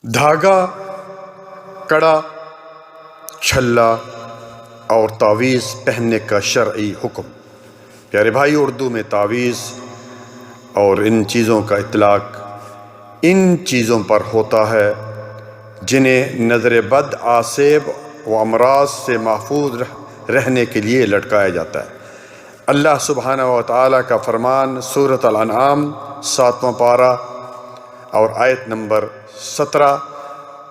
دھاگا، کڑا، چھلا اور تعویذ پہننے کا شرعی حکم۔ پیارے بھائی، اردو میں تعویذ اور ان چیزوں کا اطلاق ان چیزوں پر ہوتا ہے جنہیں نظر بد، آسیب و امراض سے محفوظ رہنے کے لیے لٹکایا جاتا ہے۔ اللہ سبحانہ و تعالیٰ کا فرمان سورۃ الانعام 7واں پارہ اور آیت نمبر 17،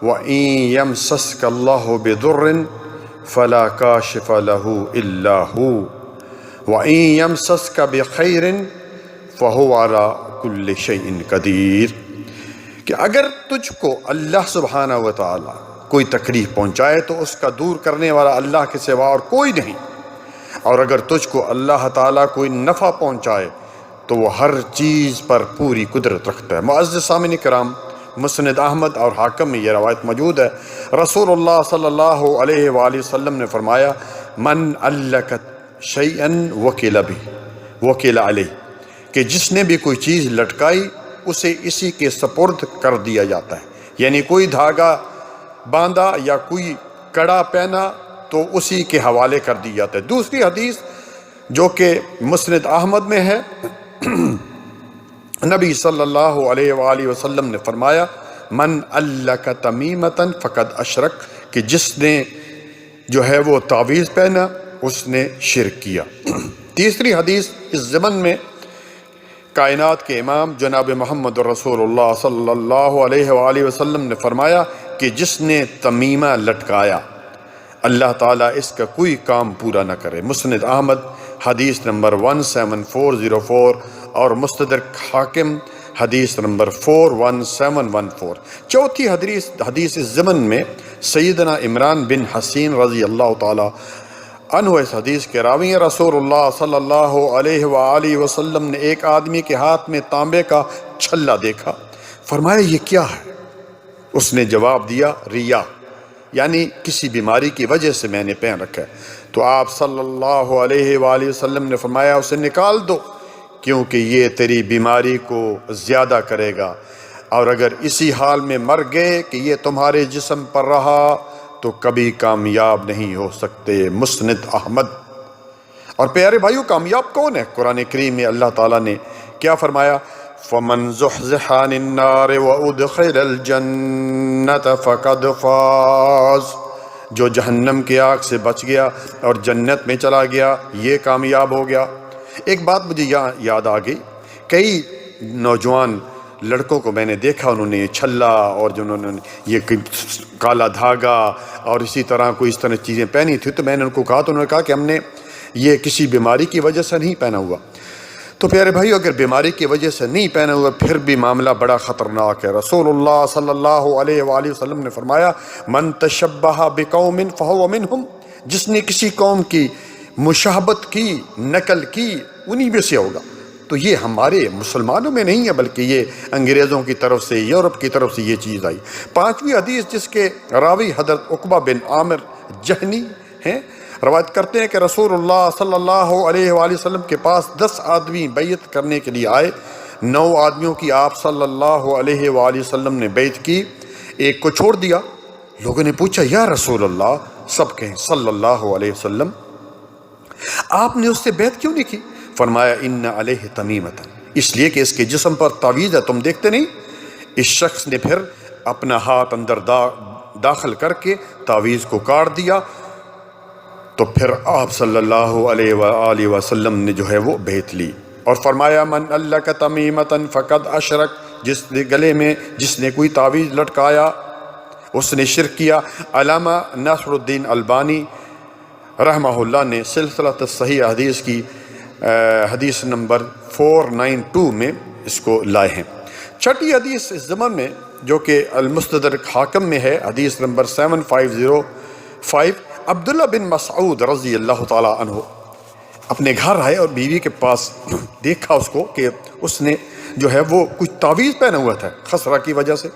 وَإِن يَمْسَسْكَ اللَّهُ بِضُرٍّ فَلَا كَاشِفَ لَهُ إِلَّا هُوَ وَإِن يَمْسَسْكَ بِخَيْرٍ فَهُوَ عَلَى كُلِّ شَيْءٍ قَدِيرٌ، کہ اگر تجھ کو اللہ سبحانہ و تعالیٰ کوئی تکلیف پہنچائے تو اس کا دور کرنے والا اللہ کے سوا اور کوئی نہیں، اور اگر تجھ کو اللہ تعالیٰ کوئی نفع پہنچائے تو وہ ہر چیز پر پوری قدرت رکھتا ہے۔ معزز سامعین کرام، مسند احمد اور حاکم میں یہ روایت موجود ہے، رسول اللہ صلی اللہ علیہ وآلہ وسلم نے فرمایا، من علق شیئا وکل بھی وکل علیہ، کہ جس نے بھی کوئی چیز لٹکائی اسے اسی کے سپرد کر دیا جاتا ہے، یعنی کوئی دھاگا باندھا یا کوئی کڑا پہنا تو اسی کے حوالے کر دی جاتا ہے۔ دوسری حدیث جو کہ مسند احمد میں ہے، نبی صلی اللہ علیہ وآلہ وسلم نے فرمایا، من علق تمیمۃ فقد اشرک، کہ جس نے جو ہے وہ تعویذ پہنا اس نے شرک کیا۔ تیسری حدیث اس ضمن میں کائنات کے امام جناب محمد رسول اللہ صلی اللہ علیہ وآلہ وسلم نے فرمایا کہ جس نے تمیمہ لٹکایا اللہ تعالیٰ اس کا کوئی کام پورا نہ کرے۔ مسند احمد حدیث نمبر 17404 اور مستدرک حاکم حدیث نمبر 41714۔ چوتھی حدیث اس ضمن میں سیدنا عمران بن حسین رضی اللہ تعالیٰ عنہ اس حدیث کے راوی ہیں، رسول اللہ صلی اللہ علیہ وآلہ وسلم نے ایک آدمی کے ہاتھ میں تانبے کا چھلا دیکھا، فرمایا یہ کیا ہے؟ اس نے جواب دیا، ریا، یعنی کسی بیماری کی وجہ سے میں نے پہن رکھا ہے۔ تو آپ صلی اللہ علیہ وآلہ وسلم نے فرمایا اسے نکال دو، کیونکہ یہ تیری بیماری کو زیادہ کرے گا، اور اگر اسی حال میں مر گئے کہ یہ تمہارے جسم پر رہا تو کبھی کامیاب نہیں ہو سکتے۔ مسند احمد۔ اور پیارے بھائیو، کامیاب کون ہے؟ قرآن کریم میں اللہ تعالیٰ نے کیا فرمایا؟ فَمَنْ زُحْزِحَ عَنِ النَّارِ وَأُدْخِلَ الْجَنَّةَ فَقَدْ فَازَ، جو جہنم کی آگ سے بچ گیا اور جنت میں چلا گیا یہ کامیاب ہو گیا۔ ایک بات مجھے یاد آ گئی، کئی نوجوان لڑکوں کو میں نے دیکھا، انہوں نے چھلا اور جنہوں نے یہ کالا دھاگا اور اسی طرح کوئی اس طرح چیزیں پہنی تھی، تو میں نے ان کو کہا تو انہوں نے کہا کہ ہم نے یہ کسی بیماری کی وجہ سے نہیں پہنا ہوا۔ تو پیارے بھائی، اگر بیماری کی وجہ سے نہیں پہنا ہوا پھر بھی معاملہ بڑا خطرناک ہے۔ رسول اللہ صلی اللہ علیہ وآلہ وسلم نے فرمایا، من تشبہ بقوم فہو منہم، جس نے کسی قوم کی مشابہت کی، نقل کی، انہی میں سے ہوگا۔ تو یہ ہمارے مسلمانوں میں نہیں ہے بلکہ یہ انگریزوں کی طرف سے، یورپ کی طرف سے یہ چیز آئی۔ پانچویں حدیث جس کے راوی حضرت عقبہ بن عامر جہنی ہیں، روایت کرتے ہیں کہ رسول اللہ صلی اللہ علیہ وآلہ وسلم کے پاس 10 آدمی بیعت کرنے کے لیے آئے، 9 آدمیوں کی آپ صلی اللہ علیہ وآلہ وسلم نے بیعت کی، ایک کو چھوڑ دیا۔ لوگوں نے پوچھا، یا رسول اللہ، سب کہیں صلی اللہ علیہ وسلم، آپ نے اس سے بیعت کیوں نہیں کی؟ فرمایا، ان علیہ تمیمۃ، اس لیے کہ اس کے جسم پر تعویذ ہے، تم دیکھتے نہیں؟ اس شخص نے پھر اپنا ہاتھ اندر داخل کر کے تعویذ کو کاٹ دیا، تو پھر آپ صلی اللہ علیہ وآلہ وسلم نے جو ہے وہ بیعت لی، اور فرمایا، من علق تمیمۃ فقد اشرک، جس نے گلے میں جس نے کوئی تعویذ لٹکایا اس نے شرک کیا۔ علامہ ناصر الدین البانی رحمہ اللہ نے سلسلۃ الصحیح حدیث کی حدیث نمبر 492 میں اس کو لائے ہیں۔ چھٹی حدیث اس زمن میں جو کہ المستدرک حاکم میں ہے، حدیث نمبر 7505، عبداللہ بن مسعود رضی اللہ تعالیٰ عنہ اپنے گھر آئے اور بیوی کے پاس دیکھا اس کو کہ اس نے جو ہے وہ کچھ تعویذ پہنا ہوا تھا خسرہ کی وجہ سے،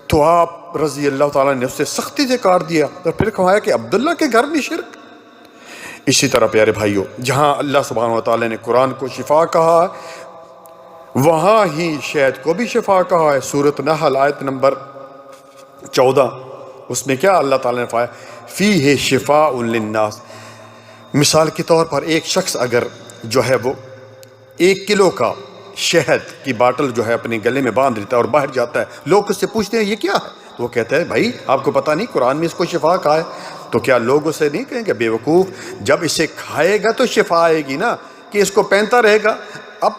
تو آپ رضی اللہ تعالیٰ نے اس سے سختی سے کاٹ دیا، اور پھر کہا کہ عبداللہ کے گھر میں شرک۔ اسی طرح پیارے بھائیوں، جہاں اللہ سبحانہ وتعالیٰ نے قرآن کو شفا کہا ہے وہاں ہی شہد کو بھی شفا کہا ہے۔ سورۃ نحل آیت نمبر 14 اس میں کیا اللہ تعالیٰ نے فرمایا فیہ شفاء للناس. مثال کے طور پر ایک شخص اگر جو ہے وہ 1 کلو کا شہد کی باٹل جو ہے اپنے گلے میں باندھ لیتا ہے اور باہر جاتا ہے، لوگ اس سے پوچھتے ہیں یہ کیا ہے، تو وہ کہتا ہے بھائی آپ کو پتہ نہیں قرآن میں اس کو شفا کہا ہے. تو کیا لوگ اسے نہیں کہیں گے بے وقوف، جب اسے کھائے گا تو شفا آئے گی نا، کہ اس کو پہنتا رہے گا. اب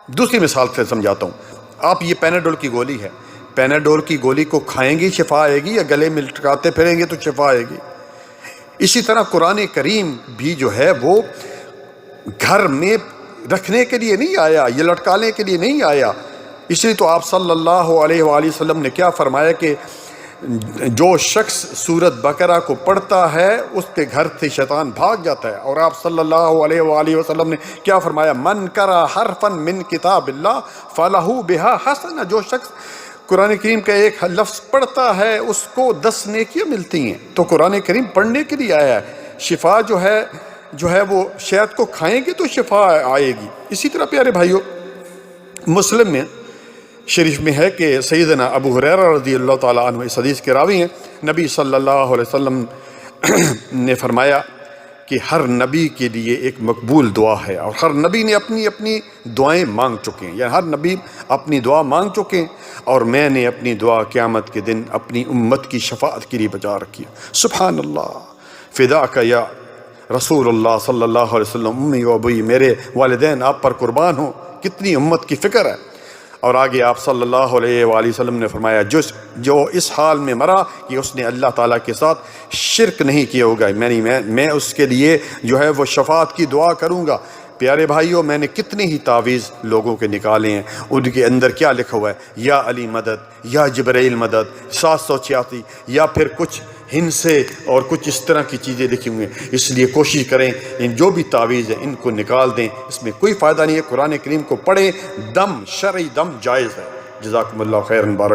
دوسری مثال سے سمجھاتا ہوں. آپ یہ پیناڈول کی گولی ہے، پیناڈول کی گولی کو کھائیں گی شفا آئے گی، یا گلے میں لٹکاتے پھریں گے تو شفا آئے گی؟ اسی طرح قرآن کریم بھی جو ہے وہ گھر میں رکھنے کے لیے نہیں آیا، یہ لٹکانے کے لیے نہیں آیا. اس لیے تو آپ صلی اللہ علیہ وآلہ وسلم نے کیا فرمایا کہ جو شخص سورۃ بقرہ کو پڑھتا ہے اس کے گھر سے شیطان بھاگ جاتا ہے. اور آپ صلی اللہ علیہ وآلہ وسلم نے کیا فرمایا، من قرأ حرفا من کتاب اللہ فلہ بہا حسنہ. جو شخص قرآن کریم کا ایک لفظ پڑھتا ہے اس کو 10 نیکیاں ملتی ہیں. تو قرآن کریم پڑھنے کے لیے آیا ہے. شفا جو ہے وہ شہد کو کھائیں گے تو شفا آئے گی. اسی طرح پیارے بھائیو، مسلم میں شریف میں ہے کہ سیدنا ابو ہریرہ رضی اللہ تعالیٰ عنہ اس حدیث کے راوی ہیں، نبی صلی اللہ علیہ وسلم نے فرمایا کہ ہر نبی کے لیے ایک مقبول دعا ہے، اور ہر نبی نے اپنی اپنی دعائیں مانگ چکے ہیں، یعنی ہر نبی اپنی دعا مانگ چکے ہیں، اور میں نے اپنی دعا قیامت کے دن اپنی امت کی شفاعت کے لیے بجا رکھی ہے. سبحان اللہ، فداک یا رسول اللہ صلی اللہ علیہ وسلم، امی و ابوی، میرے والدین آپ پر قربان ہوں. کتنی امت کی فکر ہے. اور آگے آپ صلی اللہ علیہ وآلہ وسلم نے فرمایا جو اس حال میں مرا کہ اس نے اللہ تعالیٰ کے ساتھ شرک نہیں کیا ہوگا، میں اس کے لیے جو ہے وہ شفاعت کی دعا کروں گا. پیارے بھائیوں، میں نے کتنے ہی تعویذ لوگوں کے نکالے ہیں، ان کے اندر کیا لکھا ہوا ہے، یا علی مدد، یا جبرائیل مدد، 786، یا پھر کچھ ہندسے اور کچھ اس طرح کی چیزیں لکھی ہوئی ہیں. اس لیے کوشش کریں ان جو بھی تعویذ ہیں ان کو نکال دیں، اس میں کوئی فائدہ نہیں ہے. قرآن کریم کو پڑھیں، دم شرعی دم جائز ہے. جزاکم اللہ خیرا، بارک